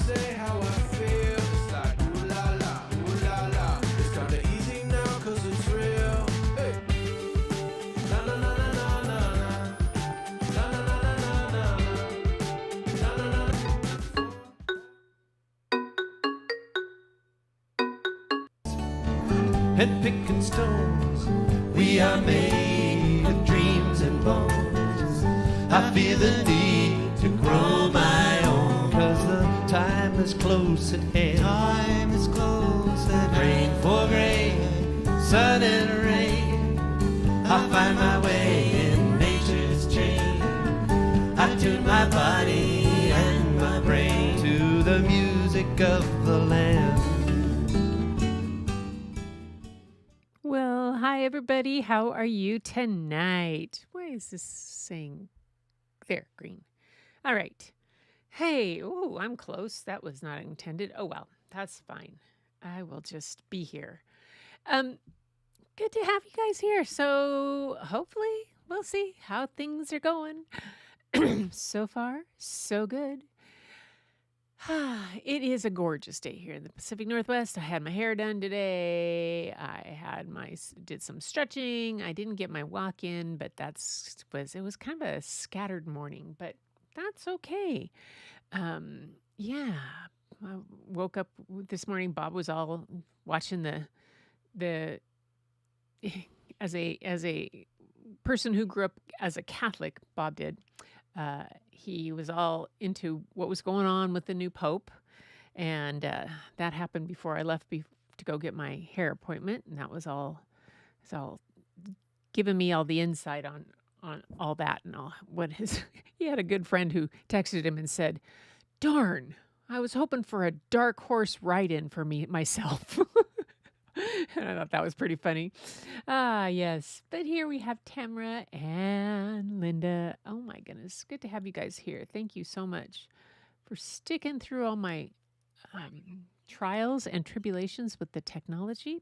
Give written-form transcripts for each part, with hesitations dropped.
say how I feel. It's like ooh la la, ooh la la. It's kinda easy now 'cause it's real. Hey. Na na na na na na na. Na na na na na na na. Na na na na. And picking stones, we are made of dreams and bones. I feel the need to grow my own, 'cause the time is close at hand. Time is close at hand. Rain for grain, sun and rain. I find my way in nature's chain. I tune my body and my brain to the music of the land. Well, hi everybody. How are you tonight? Why is this saying there, green? All right. Hey, ooh, I'm close. That was not intended. Oh well, that's fine. I will just be here. Um, Good to have you guys here. So hopefully we'll see how things are going. So far, so good. It is a gorgeous day here in the Pacific Northwest. I had my hair done today. I had did some stretching. I didn't get my walk in, but it was kind of a scattered morning, but that's okay. Yeah. I woke up this morning. Bob was all watching the as a person who grew up as a Catholic, Bob did. He was all into what was going on with the new pope, and that happened before I left to go get my hair appointment, and that was all. It's all giving me all the insight on all that and all what his. He had a good friend who texted him and said, "Darn, I was hoping for a dark horse ride-in for me myself." And I thought that was pretty funny. Ah, yes. But here we have Tamra and Linda. Oh my goodness. Good to have you guys here. Thank you so much for sticking through all my trials and tribulations with the technology.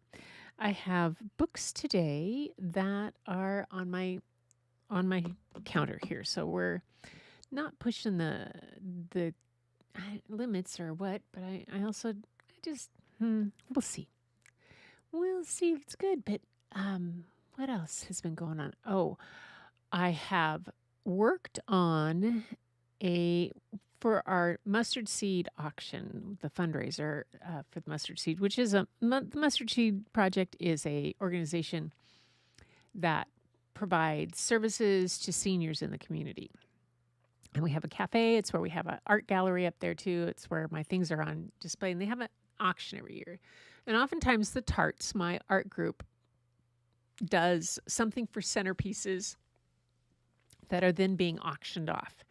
I have books today that are on my counter here. So we're not pushing the limits or what, but we'll see. We'll see if it's good, but what else has been going on? Oh, I have worked on for our mustard seed auction, the fundraiser for the mustard seed, which is the Mustard Seed Project is a organization that provides services to seniors in the community. And we have a cafe. It's where we have an art gallery up there too. It's where my things are on display, and they have an auction every year. And oftentimes the Tarts, my art group, does something for centerpieces that are then being auctioned off.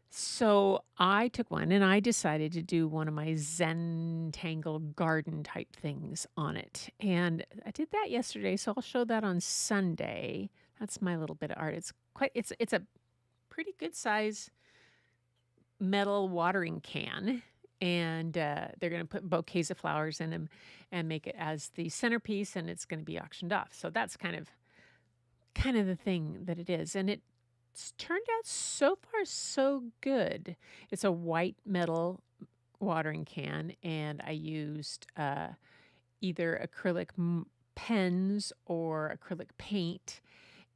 So I took one and I decided to do one of my Zentangle garden type things on it. And I did that yesterday, so I'll show that on Sunday. That's my little bit of art. It's a pretty good size metal watering can. And they're going to put bouquets of flowers in them and make it as the centerpiece, and it's going to be auctioned off. So that's kind of the thing that it is. And it's turned out so far so good. It's a white metal watering can, and I used either acrylic pens or acrylic paint,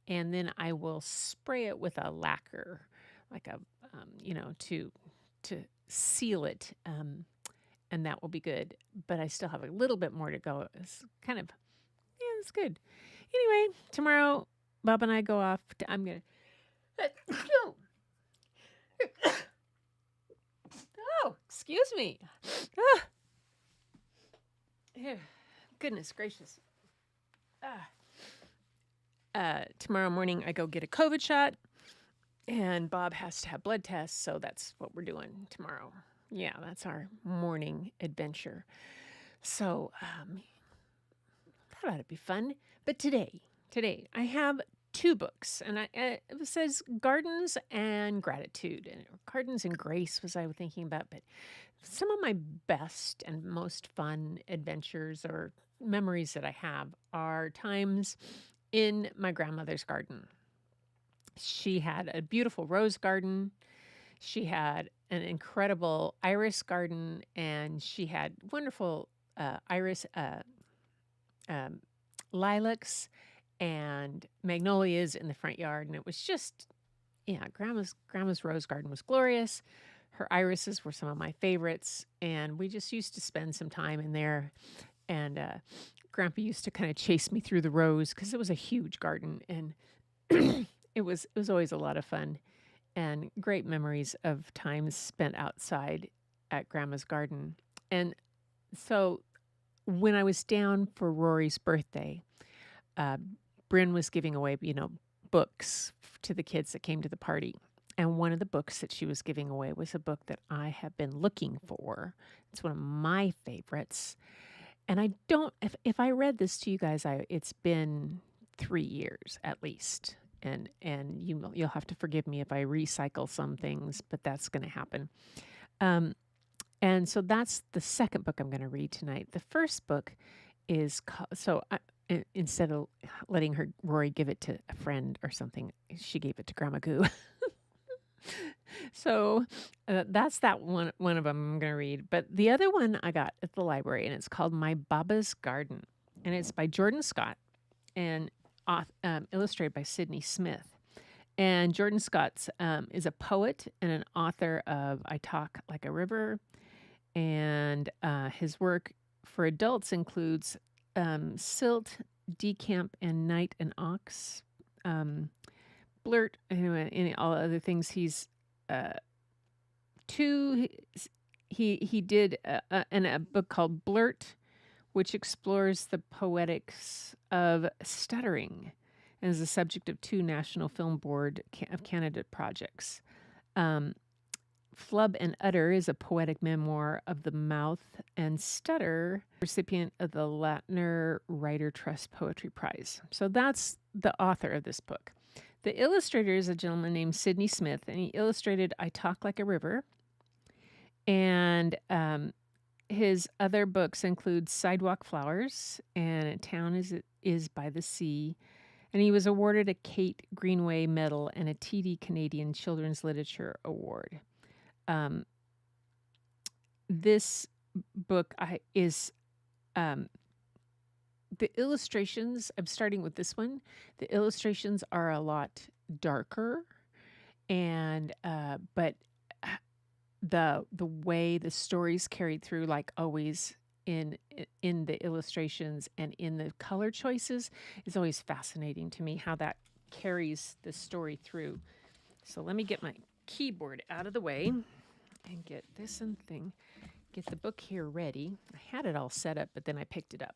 and then I will spray it with a lacquer, like a to seal it, and that will be good. But I still have a little bit more to go. It's it's good. Anyway, tomorrow Bob and I go off. I'm gonna. Oh, excuse me. Goodness gracious. Tomorrow morning I go get a COVID shot. And Bob has to have blood tests, so that's what we're doing tomorrow. Yeah, that's our morning adventure. So that ought to be fun. But today I have two books, and it says Gardens and Gratitude, and Gardens and Grace was I thinking about. But some of my best and most fun adventures or memories that I have are times in my grandmother's garden. She had a beautiful rose garden. She had an incredible iris garden, and she had wonderful iris um, lilacs and magnolias in the front yard, and it was just, yeah, grandma's rose garden was glorious. Her irises were some of my favorites, and we just used to spend some time in there. And Grandpa used to kind of chase me through the rows because it was a huge garden, and it was always a lot of fun and great memories of times spent outside at Grandma's garden. And so when I was down for Rory's birthday, uh, Bryn was giving away, books to the kids that came to the party. And one of the books that she was giving away was a book that I have been looking for. It's one of my favorites. And I don't, if I read this to you guys, it's been 3 years at least. And you'll have to forgive me if I recycle some things, but that's going to happen. And so that's the second book I'm going to read tonight. The first book is instead of letting Rory give it to a friend or something, she gave it to Grandma Goo. So that's that one of them I'm going to read. But the other one I got at the library, and it's called My Baba's Garden, and it's by Jordan Scott and illustrated by Sydney Smith. And Jordan Scott is a poet and an author of I Talk Like a River, and his work for adults includes Silt, Decamp, and Night and Ox, Blurt, and all other things. He's he did a book called Blurt, which explores the poetics of stuttering and is the subject of 2 National Film Board of Canada projects. Flub and Utter is a poetic memoir of the mouth and stutter, recipient of the Latner Writer Trust Poetry Prize. So that's the author of this book. The illustrator is a gentleman named Sydney Smith, and he illustrated I Talk Like a River. And his other books include Sidewalk Flowers and A Town is by the Sea. And he was awarded a Kate Greenway Medal and a TD Canadian Children's Literature Award. This book is the illustrations. I'm starting with this one. The illustrations are a lot darker, and but the way the stories carried through, like always in the illustrations and in the color choices, is always fascinating to me how that carries the story through. So let me get my keyboard out of the way and get this get the book here ready. I had it all set up, but then I picked it up.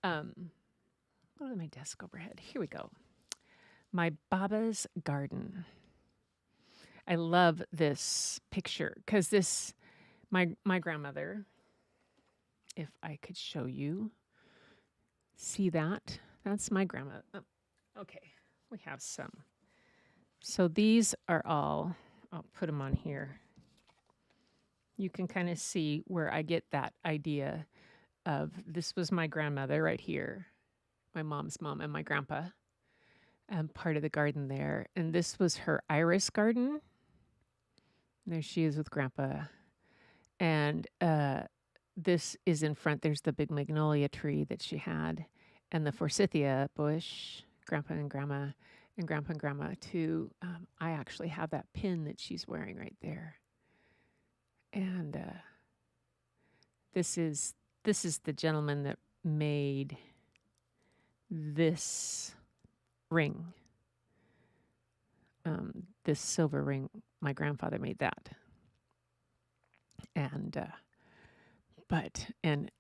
Go to my desk overhead. Here we go. My Baba's Garden. I love this picture because my grandmother, if I could show you, see that? That's my grandma. Oh, okay, we have some. So these are all, I'll put them on here. You can kind of see where I get that idea of this was my grandmother right here, my mom's mom and my grandpa, and part of the garden there. And this was her iris garden. There she is with Grandpa. And this is in front. There's the big magnolia tree that she had, and the forsythia bush, Grandpa and Grandma, and Grandpa and Grandma too. I actually have that pin that she's wearing right there. And this is the gentleman that made this ring. This silver ring, my grandfather made that. And and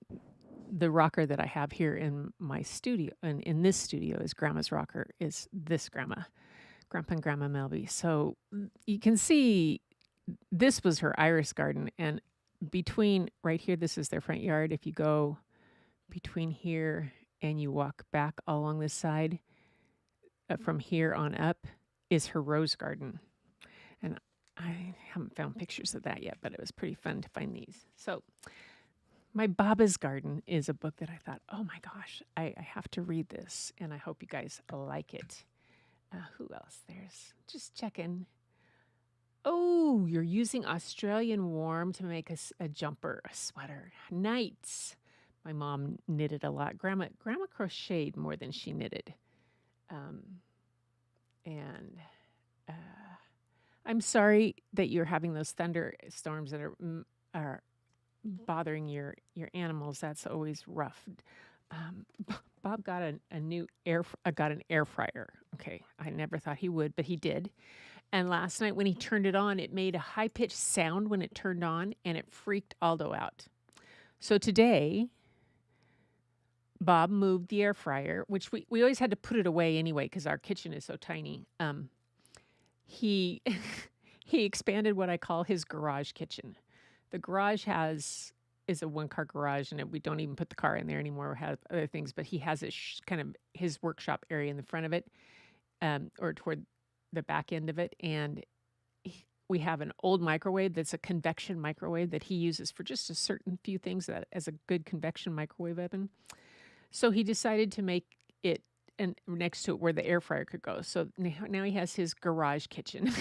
the rocker that I have here in my studio, and in this studio is Grandma's rocker, is this Grandpa and Grandma Melby. So you can see this was her iris garden, and between right here, this is their front yard. If you go between here and you walk back along this side, from here on up is her rose garden. And I haven't found pictures of that yet, but it was pretty fun to find these. So My Baba's Garden is a book that I thought, oh my gosh, I have to read this, and I hope you guys like it. Who else? There's just checking. Oh, you're using Australian warm to make a jumper, a sweater. Nice. My mom knitted a lot. Grandma crocheted more than she knitted. Um, and uh, I'm sorry that you're having those thunderstorms that are bothering your animals. That's always rough. Bob got a new got an air fryer. Okay, I never thought he would, but he did. And last night when he turned it on, it made a high pitched sound when it turned on, and it freaked Aldo out. So today, Bob moved the air fryer, which we always had to put it away anyway because our kitchen is so tiny. He he expanded what I call his garage kitchen. The garage is a one-car garage, and we don't even put the car in there anymore. We have other things, but he has a kind of his workshop area in the front of it, or toward the back end of it, and we have an old microwave that's a convection microwave that he uses for just a certain few things that as a good convection microwave oven. So he decided to make it and next to it where the air fryer could go. So now he has his garage kitchen.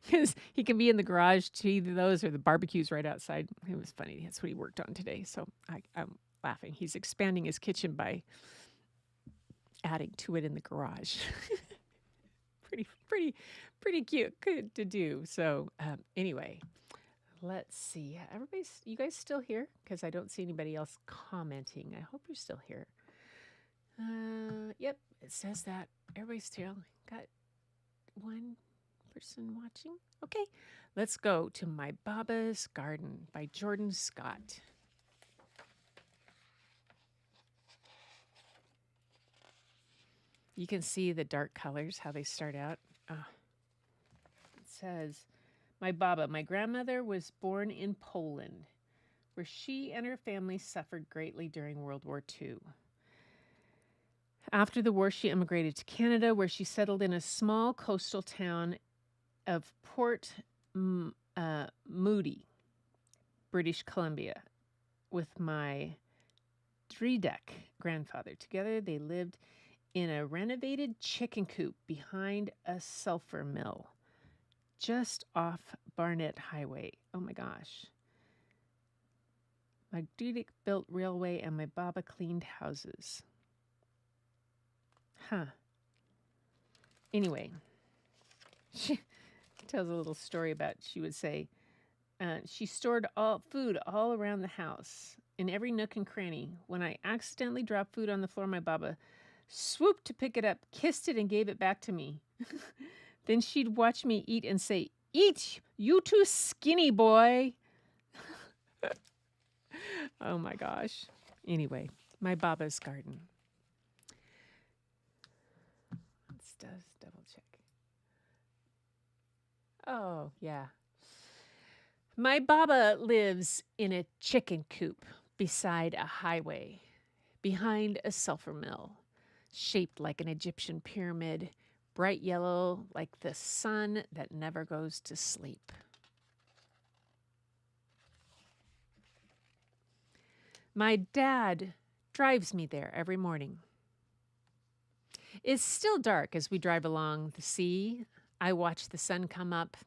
Because he can be in the garage to either those or the barbecue's right outside. It was funny. That's what he worked on today. So I'm laughing. He's expanding his kitchen by adding to it in the garage. pretty cute. Good to do. So anyway, let's see. You guys still here? Because I don't see anybody else commenting. I hope you're still here. Yep, it says that. Everybody's still got one person watching. Okay, let's go to My Baba's Garden by Jordan Scott. You can see the dark colors, how they start out. It says, my Baba, my grandmother was born in Poland, where she and her family suffered greatly during World War II. After the war, she immigrated to Canada, where she settled in a small coastal town of Port Moody, British Columbia, with my Dredek grandfather. Together, they lived in a renovated chicken coop behind a sulfur mill, just off Barnett Highway. Oh my gosh. My Dredek built railway and my Baba cleaned houses. Huh. Anyway, she tells a little story about, she would say, she stored food all around the house, in every nook and cranny. When I accidentally dropped food on the floor, my Baba swooped to pick it up, kissed it, and gave it back to me. Then she'd watch me eat and say, "Eat, you too skinny boy." Oh my gosh. Anyway, My Baba's Garden. Let's double check. Oh, yeah. My Baba lives in a chicken coop beside a highway, behind a sulfur mill, shaped like an Egyptian pyramid, bright yellow like the sun that never goes to sleep. My dad drives me there every morning. It's still dark as we drive along the sea. I watch the sun come up.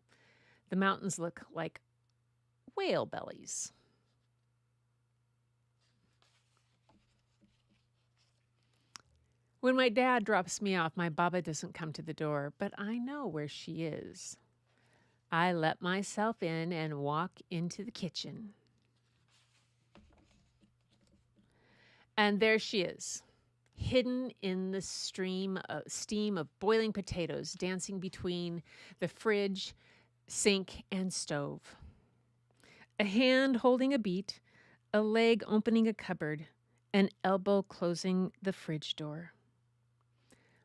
The mountains look like whale bellies. When my dad drops me off, my Baba doesn't come to the door, but I know where she is. I let myself in and walk into the kitchen. And there she is, hidden in the steam of boiling potatoes, dancing between the fridge, sink, and stove. A hand holding a beet, a leg opening a cupboard, an elbow closing the fridge door.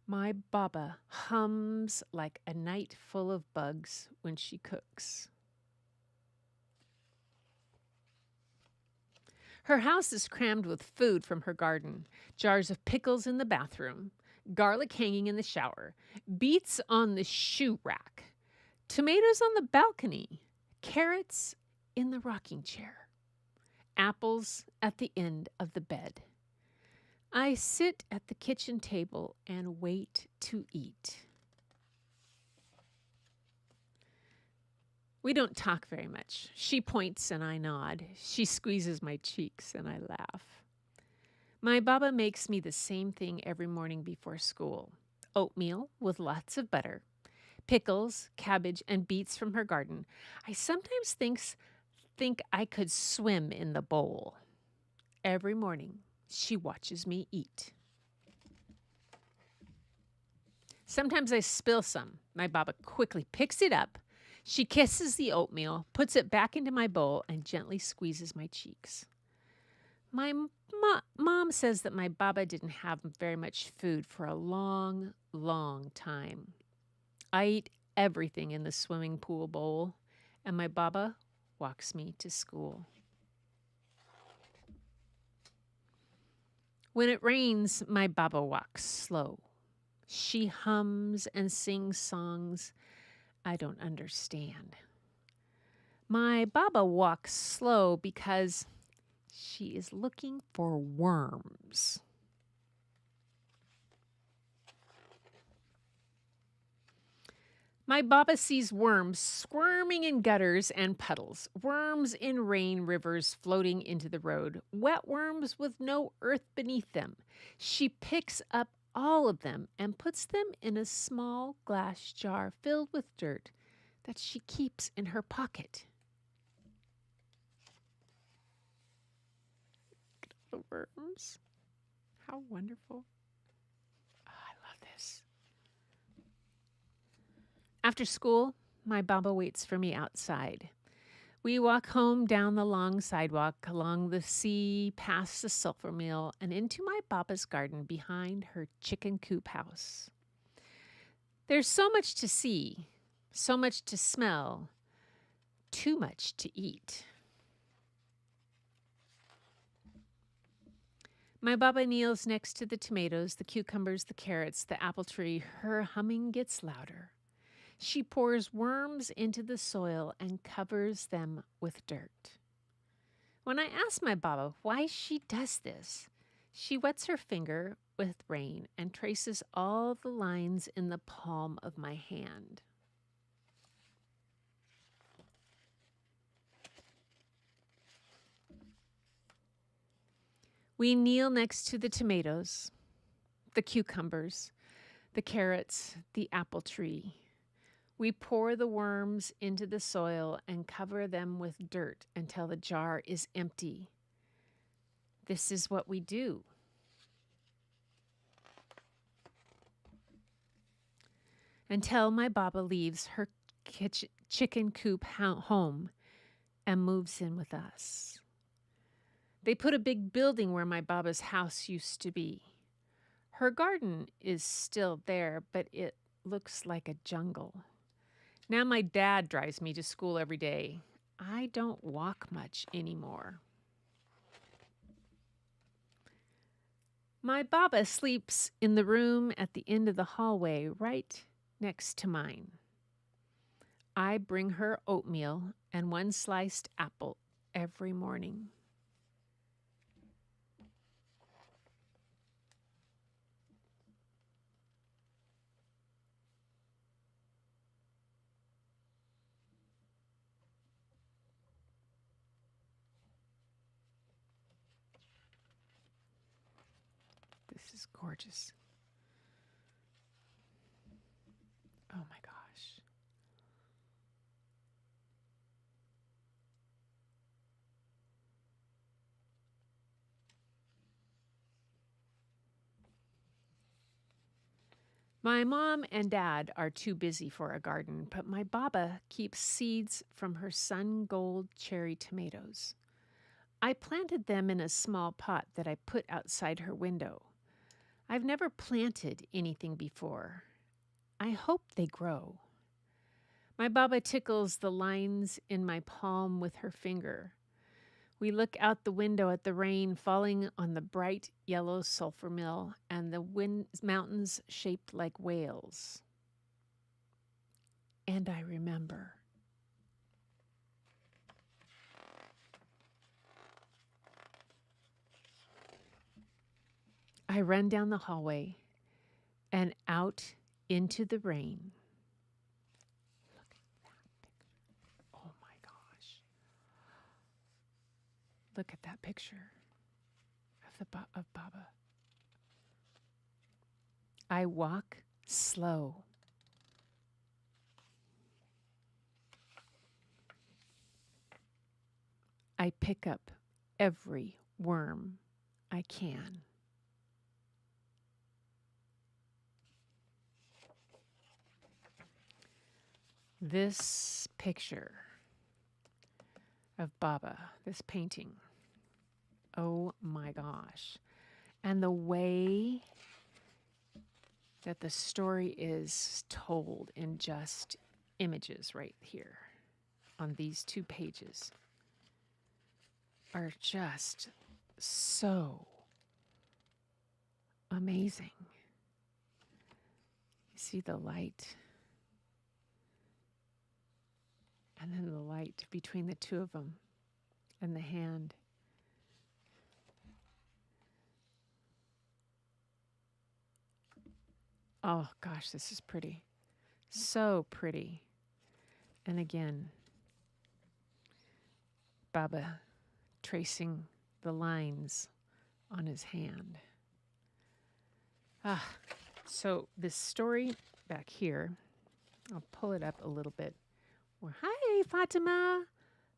My Baba hums like a night full of bugs when she cooks. Her house is crammed with food from her garden, jars of pickles in the bathroom, garlic hanging in the shower, beets on the shoe rack, tomatoes on the balcony, carrots in the rocking chair, apples at the end of the bed. I sit at the kitchen table and wait to eat. We don't talk very much. She points and I nod. She squeezes my cheeks and I laugh. My Baba makes me the same thing every morning before school. Oatmeal with lots of butter, pickles, cabbage, and beets from her garden. I sometimes think I could swim in the bowl. Every morning, she watches me eat. Sometimes I spill some. My Baba quickly picks it up. She kisses the oatmeal, puts it back into my bowl, and gently squeezes my cheeks. My mom says that my Baba didn't have very much food for a long, long time. I eat everything in the swimming pool bowl, and my Baba walks me to school. When it rains, my Baba walks slow. She hums and sings songs I don't understand. My Baba walks slow because she is looking for worms. My Baba sees worms squirming in gutters and puddles, worms in rain rivers floating into the road, wet worms with no earth beneath them. She picks up all of them and puts them in a small glass jar filled with dirt that she keeps in her pocket. The worms. How wonderful. Oh, I love this. After school, my Baba waits for me outside. We walk home down the long sidewalk, along the sea, past the sulfur mill, and into my Baba's garden behind her chicken coop house. There's so much to see, so much to smell, too much to eat. My Baba kneels next to the tomatoes, the cucumbers, the carrots, the apple tree. Her humming gets louder. She pours worms into the soil and covers them with dirt. When I ask my Baba why she does this, she wets her finger with rain and traces all the lines in the palm of my hand. We kneel next to the tomatoes, the cucumbers, the carrots, the apple tree. We pour the worms into the soil and cover them with dirt until the jar is empty. This is what we do. Until my Baba leaves her chicken coop home and moves in with us. They put a big building where my Baba's house used to be. Her garden is still there, but it looks like a jungle. Now my dad drives me to school every day. I don't walk much anymore. My Baba sleeps in the room at the end of the hallway right next to mine. I bring her oatmeal and one sliced apple every morning. This is gorgeous. Oh my gosh. My mom and dad are too busy for a garden, but my Baba keeps seeds from her sun gold cherry tomatoes. I planted them in a small pot that I put outside her window. I've never planted anything before. I hope they grow. My Baba tickles the lines in my palm with her finger. We look out the window at the rain falling on the bright yellow sulfur mill and the mountains shaped like whales. And I remember. I run down the hallway and out into the rain. Look at that picture. Oh Look at that picture of Baba. I walk slow. I pick up every worm I can. This picture of Baba, this painting, oh my gosh. And the way that the story is told in just images right here on these 2 pages are just so amazing. You see the light, and then the light between the 2 of them and the hand. Oh gosh, this is pretty. So pretty. And again, Baba tracing the lines on his hand. So this story back here, I'll pull it up a little bit. Well, hi, Fatima.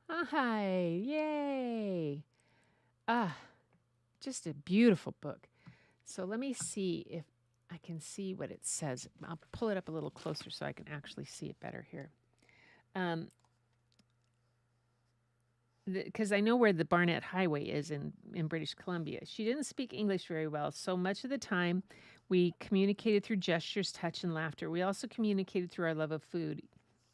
Hi, yay. Just a beautiful book. So let me see if I can see what it says. I'll pull it up a little closer so I can actually see it better here. Because I know where the Barnett Highway is in British Columbia. She didn't speak English very well, so much of the time we communicated through gestures, touch, and laughter. We also communicated through our love of food.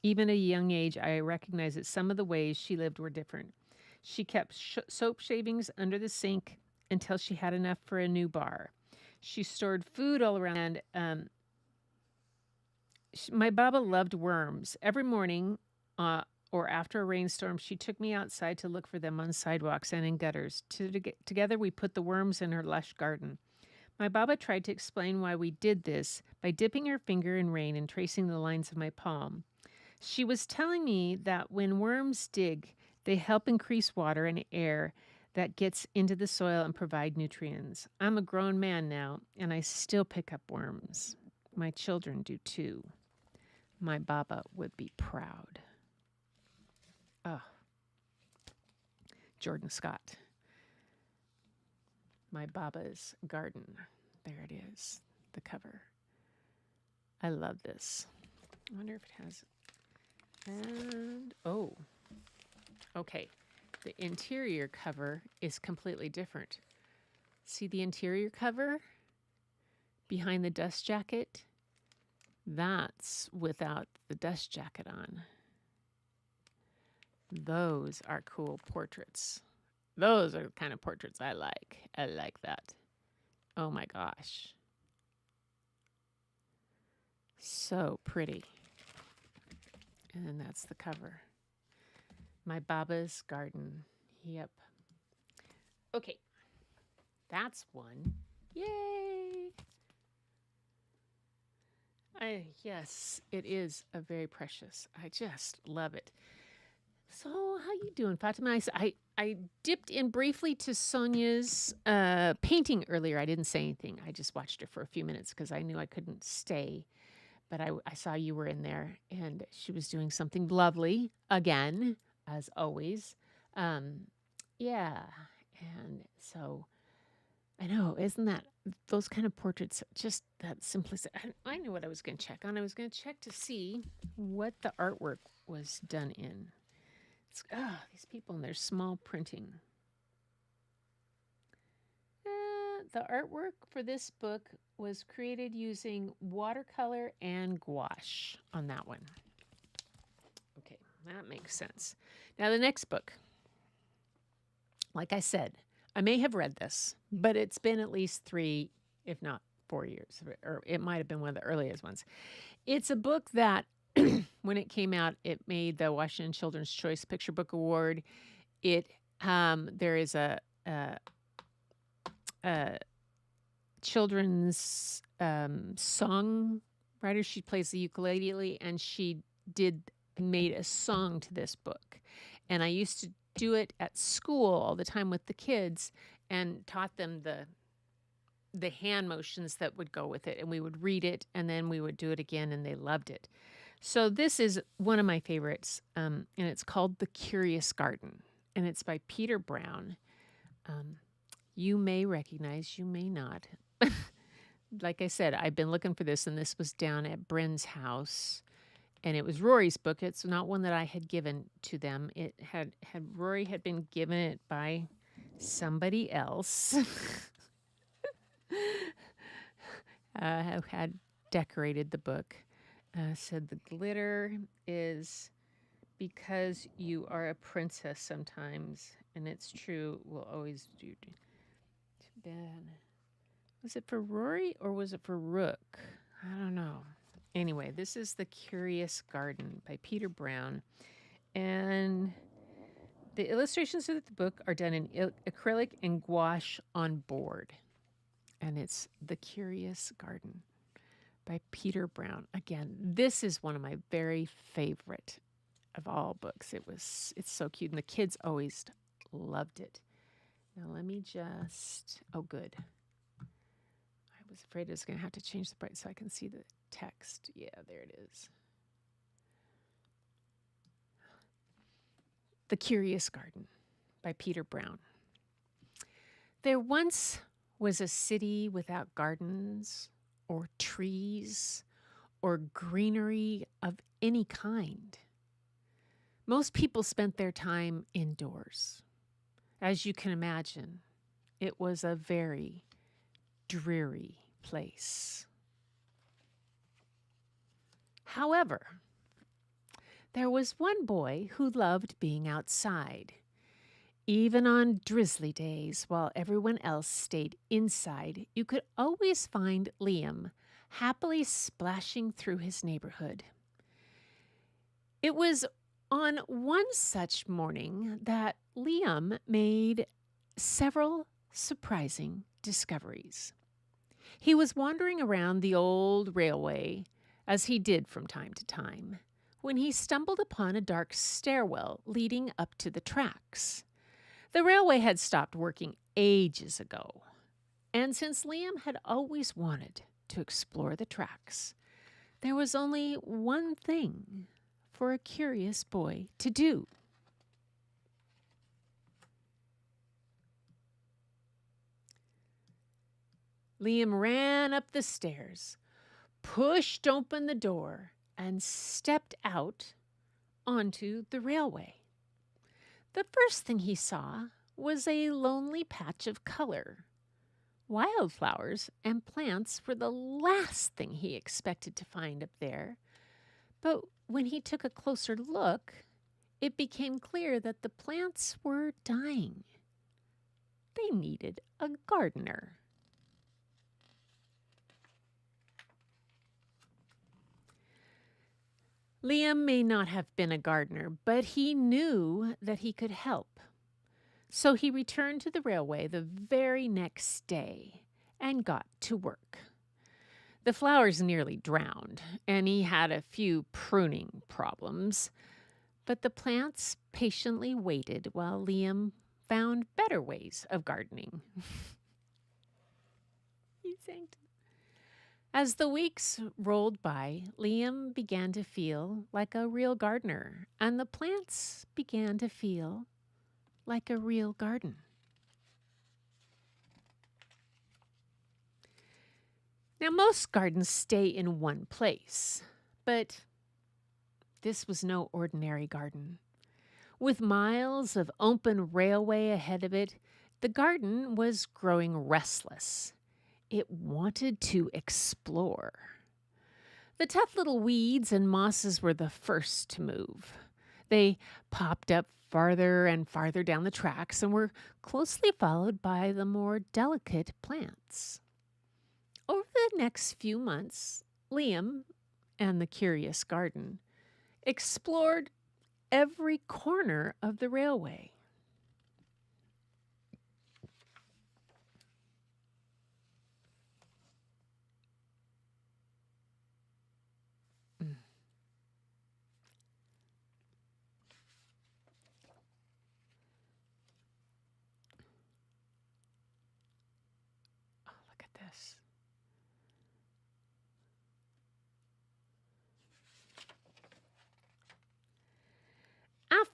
Even at a young age, I recognized that some of the ways she lived were different. She kept soap shavings under the sink until she had enough for a new bar. She stored food all around. And my Baba loved worms. Every morning or after a rainstorm, she took me outside to look for them on sidewalks and in gutters. Together, we put the worms in her lush garden. My Baba tried to explain why we did this by dipping her finger in rain and tracing the lines of my palm. She was telling me that when worms dig, they help increase water and air that gets into the soil and provide nutrients. I'm a grown man now, and I still pick up worms. My children do too. My Baba would be proud. Jordan Scott. My Baba's Garden. There it is, the cover. I love this. I wonder if it has... And, okay. The interior cover is completely different. See the interior cover behind the dust jacket? That's without the dust jacket on. Those are cool portraits. Those are the kind of portraits I like. I like that. Oh my gosh. So pretty. And then that's the cover. My Baba's Garden. Yep. Okay. That's one. Yay! Yes, it is a very precious. I just love it. So, how you doing, Fatima? I dipped in briefly to Sonia's painting earlier. I didn't say anything. I just watched her for a few minutes because I knew I couldn't stay. But I saw you were in there, and she was doing something lovely again, as always. Yeah, and so I know, isn't that those kind of portraits? Just that simplicity. I knew what I was going to check on. I was going to check to see what the artwork was done in. These people and their small printing. The artwork for this book was created using watercolor and gouache on that one. Okay, that makes sense. Now the next book. Like I said, I may have read this, but it's been at least 3, if not 4 years, or it might have been one of the earliest ones. It's a book that when it came out, it made the Washington Children's Choice Picture Book Award. There is a children's songwriter. She plays the ukulele, and she made a song to this book. And I used to do it at school all the time with the kids and taught them the hand motions that would go with it. And we would read it and then we would do it again and they loved it. So this is one of my favorites, and it's called The Curious Garden, and it's by Peter Brown. You may recognize, you may not. Like I said, I've been looking for this, and this was down at Bryn's house, and it was Rory's book. It's not one that I had given to them. It had Rory had been given it by somebody else who had decorated the book. Said the glitter is because you are a princess sometimes, and it's true. We'll always do. Too bad. Was it for Rory or was it for Rook? I don't know. Anyway, this is The Curious Garden by Peter Brown. And the illustrations of the book are done in acrylic and gouache on board. And it's The Curious Garden by Peter Brown. Again, this is one of my very favorite of all books. It's so cute. And the kids always loved it. Now let me just, oh good. I was afraid I was going to have to change the bright so I can see the text. Yeah, there it is. The Curious Garden by Peter Brown. There once was a city without gardens or trees or greenery of any kind. Most people spent their time indoors. As you can imagine, it was a very dreary place. However, there was one boy who loved being outside. Even on drizzly days, while everyone else stayed inside, you could always find Liam happily splashing through his neighborhood. It was on one such morning that Liam made several surprising discoveries. He was wandering around the old railway, as he did from time to time, when he stumbled upon a dark stairwell leading up to the tracks. The railway had stopped working ages ago, and since Liam had always wanted to explore the tracks, there was only one thing for a curious boy to do. Liam ran up the stairs, pushed open the door, and stepped out onto the railway. The first thing he saw was a lonely patch of color. Wildflowers and plants were the last thing he expected to find up there. But when he took a closer look, it became clear that the plants were dying. They needed a gardener. Liam may not have been a gardener, but he knew that he could help. So he returned to the railway the very next day and got to work. The flowers nearly drowned, and he had a few pruning problems, but the plants patiently waited while Liam found better ways of gardening. He sang to As the weeks rolled by, Liam began to feel like a real gardener, and the plants began to feel like a real garden. Now, most gardens stay in one place, but this was no ordinary garden. With miles of open railway ahead of it, the garden was growing restless. It wanted to explore. The tough little weeds and mosses were the first to move. They popped up farther and farther down the tracks and were closely followed by the more delicate plants. Over the next few months, Liam and the Curious Garden explored every corner of the railway.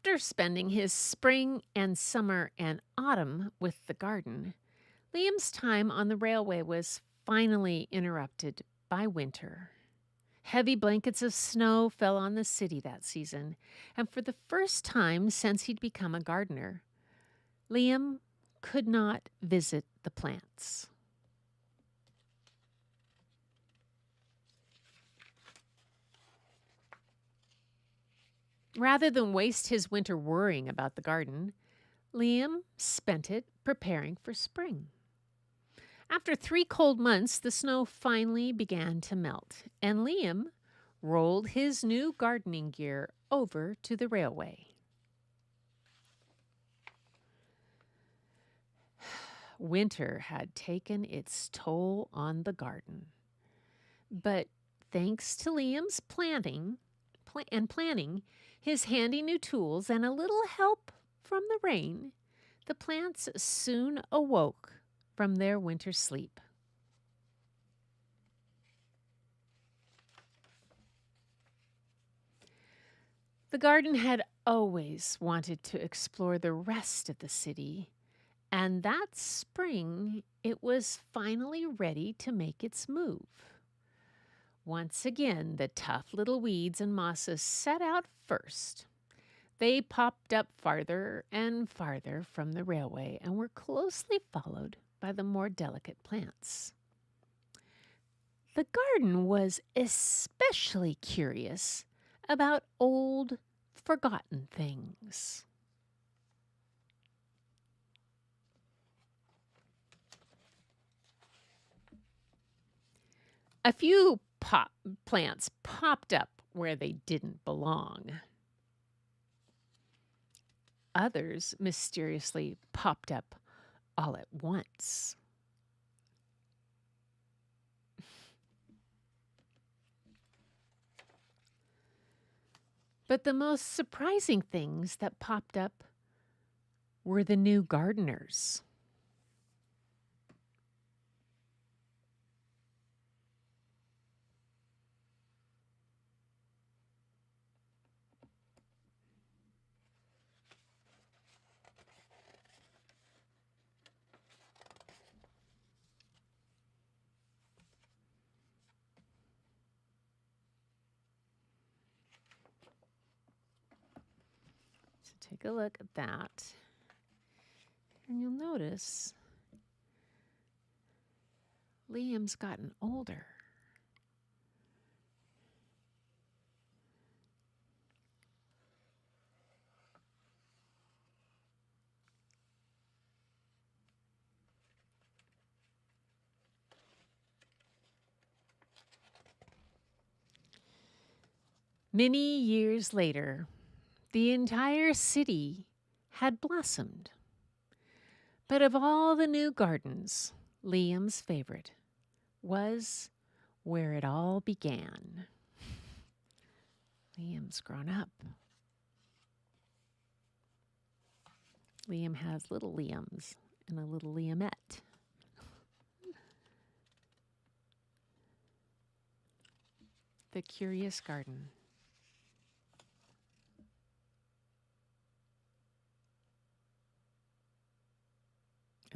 After spending his spring and summer and autumn with the garden, Liam's time on the railway was finally interrupted by winter. Heavy blankets of snow fell on the city that season, and for the first time since he'd become a gardener, Liam could not visit the plants. Rather than waste his winter worrying about the garden, Liam spent it preparing for spring. After 3 cold months, the snow finally began to melt, and Liam rolled his new gardening gear over to the railway. Winter had taken its toll on the garden. But thanks to Liam's planning, his handy new tools, and a little help from the rain, the plants soon awoke from their winter sleep. The garden had always wanted to explore the rest of the city, and that spring it was finally ready to make its move. Once again, the tough little weeds and mosses set out first. They popped up farther and farther from the railway and were closely followed by the more delicate plants. The garden was especially curious about old, forgotten things. A few plants popped up where they didn't belong. Others mysteriously popped up all at once. But the most surprising things that popped up were the new gardeners. So take a look at that. And you'll notice Liam's gotten older. Many years later, the entire city had blossomed. But of all the new gardens, Liam's favorite was where it all began. Liam's grown up. Liam has little Liams and a little Liamette. The Curious Garden.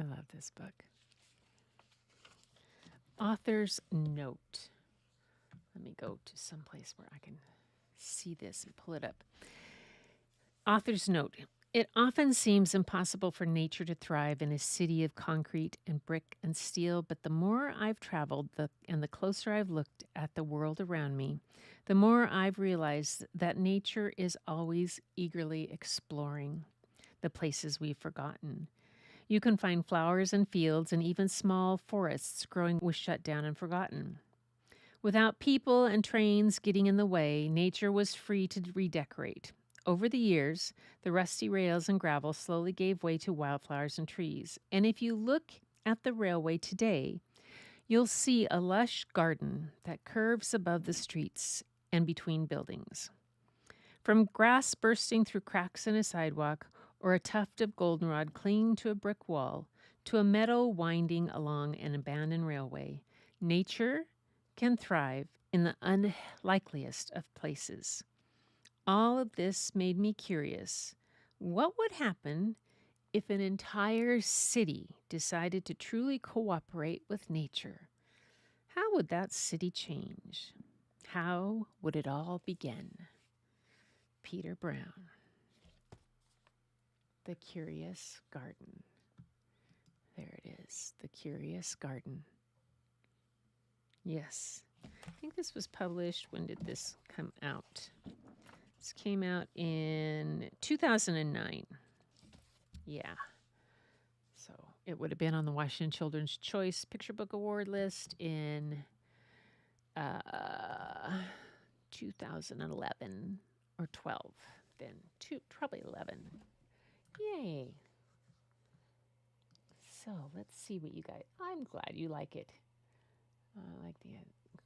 I love this book. Author's note. Let me go to some place where I can see this and pull it up. Author's note. It often seems impossible for nature to thrive in a city of concrete and brick and steel, but the more I've traveled and the closer I've looked at the world around me, the more I've realized that nature is always eagerly exploring the places we've forgotten. You can find flowers and fields and even small forests growing was shut down and forgotten. Without people and trains getting in the way, nature was free to redecorate. Over the years, the rusty rails and gravel slowly gave way to wildflowers and trees. And if you look at the railway today, you'll see a lush garden that curves above the streets and between buildings. From grass bursting through cracks in a sidewalk or a tuft of goldenrod clinging to a brick wall, to a meadow winding along an abandoned railway, nature can thrive in the unlikeliest of places. All of this made me curious What would happen if an entire city decided to truly cooperate with nature? How would that city change? How would it all begin? Peter Brown, The Curious Garden. There it is, The Curious Garden. Yes. I think this was published. When did this come out? This came out in 2009. Yeah. So it would have been on the Washington Children's Choice Picture Book Award list in 2011 or 12. Then probably 11. Yay. So let's see what you guys. I'm glad you like it. I like the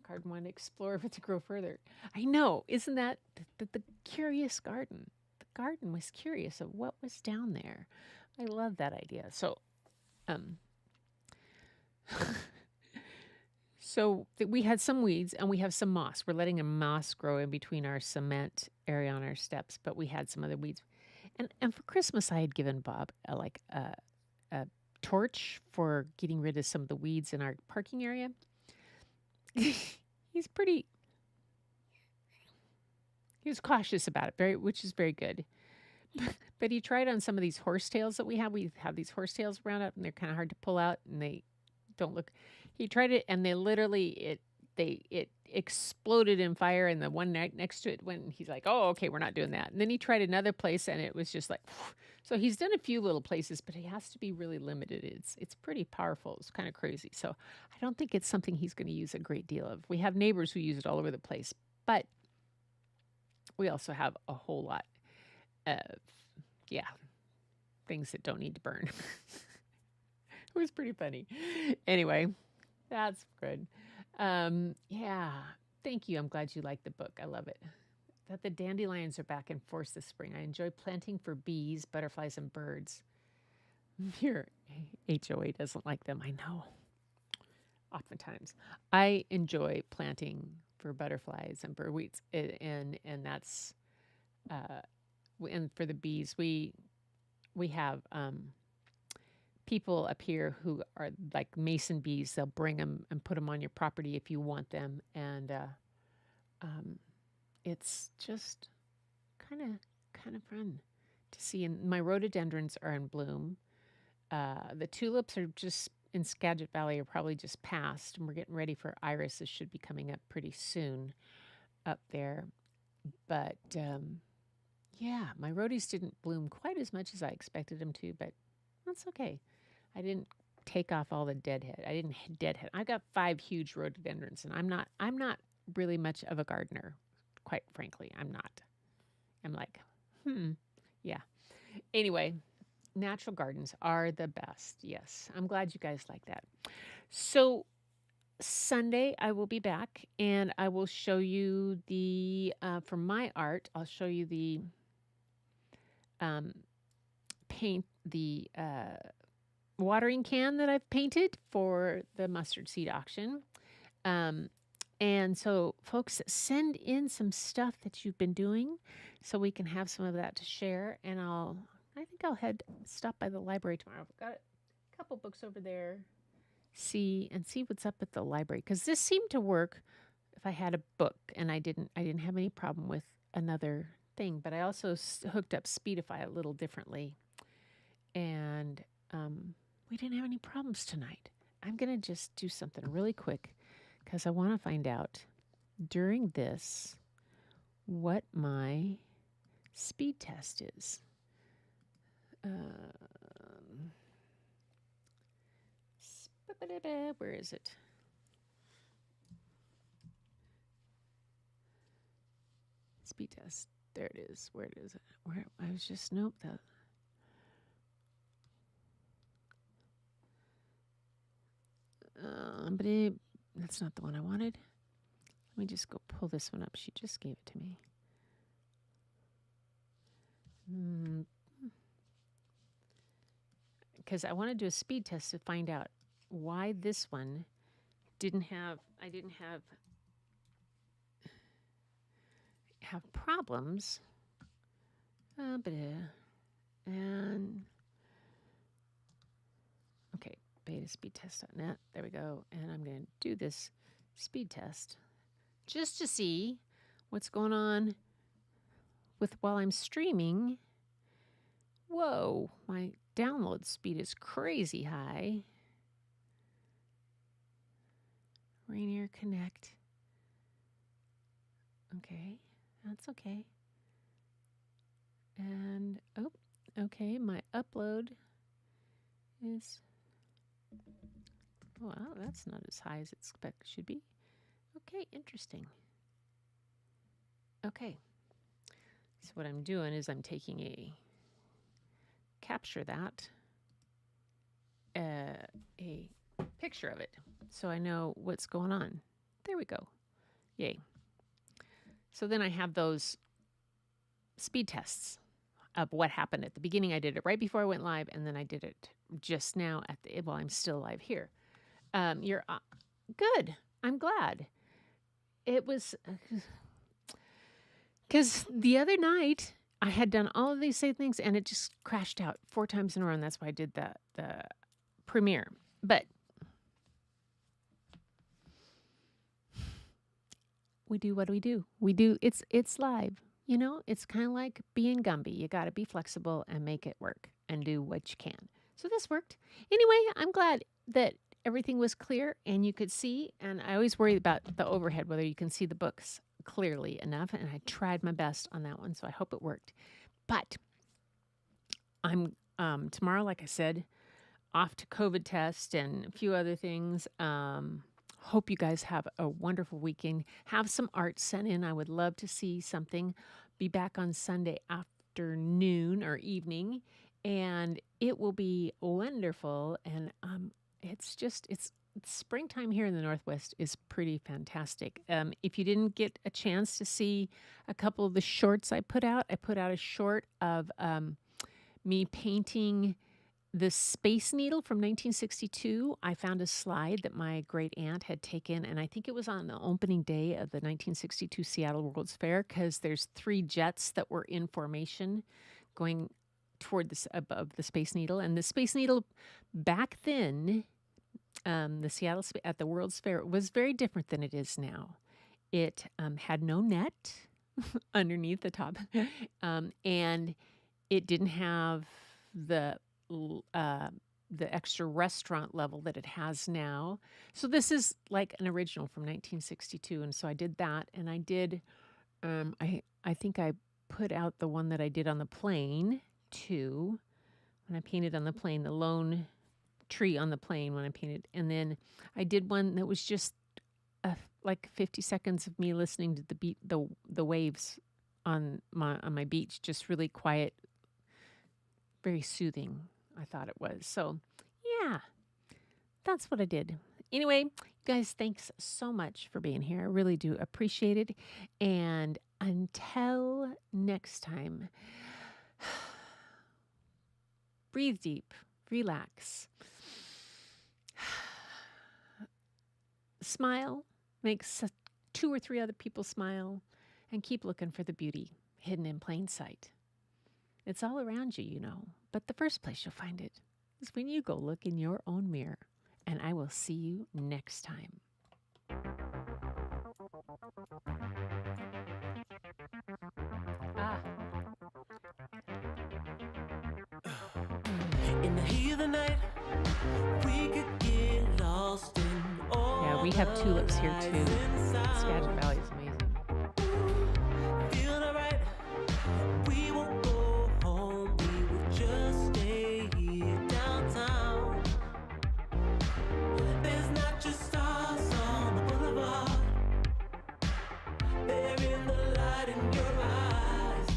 garden one. Explore if to grow further. I know, isn't that the curious garden? The garden was curious of what was down there. I love that idea. So, we had some weeds and we have some moss. We're letting a moss grow in between our cement area on our steps, but we had some other weeds. And for Christmas, I had given Bob a torch for getting rid of some of the weeds in our parking area. He was cautious about it, which is very good. But he tried on some of these horsetails that we have. We have these horsetails around up, and they're kind of hard to pull out, and they don't look. He tried it, and they literally it exploded in fire, and the one next to it went. He's like, "Oh, okay, we're not doing that." And then he tried another place, and it was just like. So he's done a few little places, but he has to be really limited. It's pretty powerful. It's kind of crazy. So I don't think it's something he's going to use a great deal of. We have neighbors who use it all over the place, but we also have a whole lot of, things that don't need to burn. It was pretty funny. Anyway, that's good. Yeah, thank you. I'm glad you liked the book. I love it. That the dandelions are back in force this spring. I enjoy planting for bees, butterflies, and birds. Your HOA doesn't like them, I know. Oftentimes. I enjoy planting for butterflies and birdweeds, and that's, and for the bees, we have people up here who are like mason bees. They'll bring them and put them on your property if you want them, and it's just kind of fun to see. And my rhododendrons are in bloom. The tulips are just in Skagit Valley are probably just past, and we're getting ready for irises. Should be coming up pretty soon up there. But yeah, my rhodies didn't bloom quite as much as I expected them to, but that's okay. I didn't take off all the deadhead. I didn't deadhead. I got 5 huge rhododendrons, and I'm not really much of a gardener. Quite frankly, I'm not. I'm like, yeah. Anyway, natural gardens are the best. Yes, I'm glad you guys like that. So Sunday, I will be back, and I will show you for my art, I'll show you the watering can that I've painted for the mustard seed auction. And so, folks, send in some stuff that you've been doing so we can have some of that to share. And I think I'll stop by the library tomorrow. I've got a couple books over there. See what's up at the library. Because this seemed to work if I had a book, and I didn't have any problem with another thing. But I also hooked up Speedify a little differently. And we didn't have any problems tonight. I'm going to just do something really quick, because I want to find out during this what my speed test is. Where is it? Speed test. There it is. Where is it? Where I was just nope. But that's not the one I wanted. Let me just go pull this one up. She just gave it to me. Because I want to do a speed test to find out why this one I didn't have problems. And okay, betaspeedtest.net. There we go. And I'm going to do this speed test just to see what's going on with while I'm streaming. Whoa, my download speed is crazy high. Rainier Connect. Okay, that's okay. And, oh, okay, my upload is, well, that's not as high as it should be. Okay, interesting. Okay, so what I'm doing is I'm taking a capture that, a picture of it, so I know what's going on. There we go. Yay. So then I have those speed tests of what happened at the beginning. I did it right before I went live, and then I did it just now at the while I'm still live here. You're good. I'm glad. It was because the other night I had done all of these same things, and it just crashed out 4 times in a row, and that's why I did the premiere. But we do what we do. It's live. You know, it's kind of like being Gumby. You got to be flexible and make it work and do what you can. So this worked. Anyway, I'm glad that everything was clear and you could see. And I always worry about the overhead, whether you can see the books clearly enough. And I tried my best on that one, so I hope it worked. But I'm tomorrow, like I said, off to COVID test and a few other things. Hope you guys have a wonderful weekend. Have some art sent in. I would love to see something. Be back on Sunday afternoon or evening, and it will be wonderful. And it's springtime here in the Northwest is pretty fantastic. If you didn't get a chance to see a couple of the shorts I put out a short of me painting the Space Needle from 1962. I found a slide that my great aunt had taken, and I think it was on the opening day of the 1962 Seattle World's Fair, because there's 3 jets that were in formation going toward this above the Space Needle. And the Space Needle back then, the Seattle at the World's Fair, was very different than it is now. It had no net underneath the top, and it didn't have the extra restaurant level that it has now. So this is like an original from 1962. And so I did that, and I did, I think I put out the one that I did on the plane too, when I painted on the plane, the lone tree on the plane when I painted. And then I did one that was just like 50 seconds of me listening to the waves on my beach, just really quiet, very soothing, I thought it was. So, yeah, that's what I did. Anyway, guys, thanks so much for being here. I really do appreciate it. And until next time, breathe deep, relax, smile, make 2 or 3 other people smile, and keep looking for the beauty hidden in plain sight. It's all around you, you know. But the first place you'll find it is when you go look in your own mirror. And I will see you next time. In the heat of the night, we could get lost in all. Yeah, we have tulips here too. Skagit Valley is amazing. Feeling alright, we won't go home, we will just stay here downtown. There's not just stars on the boulevard, they're in the light in your eyes.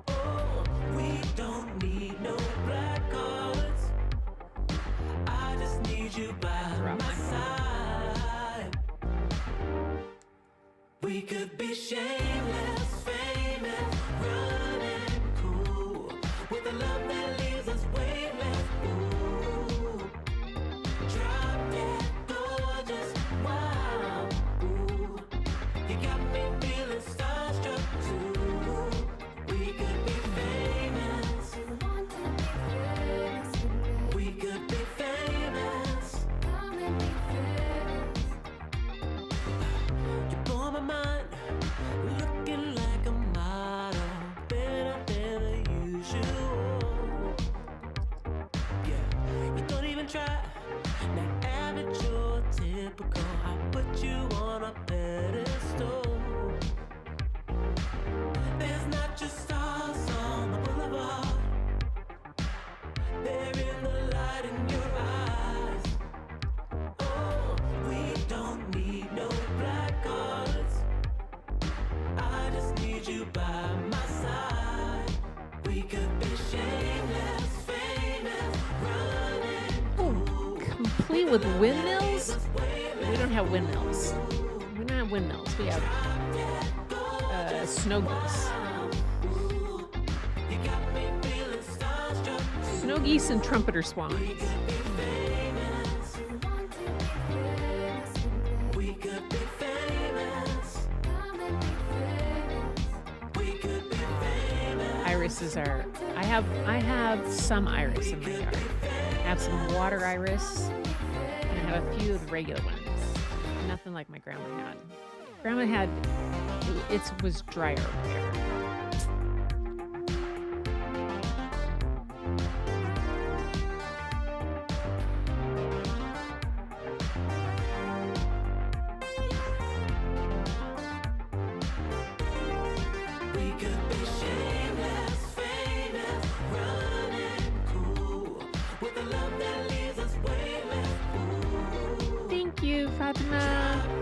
Oh, we don't need no black cards, I just need you by my side. We could be shameless, famous, running cool, with a love that leaves us weightless. Ooh, drop dead gorgeous, wow. Ooh, you got me feeling starstruck too. We could be famous. try. Not average or typical. I put you on a pedestal. There's not just stars on the boulevard. They're in the light in your eyes. Oh, we don't need no black cards. I just need you by my side. We could be shameless, famous, running cool. Complete with windmills? We don't have windmills. We don't have windmills. We have snow geese. You got me feeling starstruck. Snow geese and trumpeter swans. We could be famous. We could be famous. Irises are. I have some iris in my yard. I have some water iris, and I have a few of the regular ones. Nothing like my grandma had. Grandma had. It was drier over here. We could be shameless, famous, running cool. With a love that leaves us way less. Thank you, Fatima.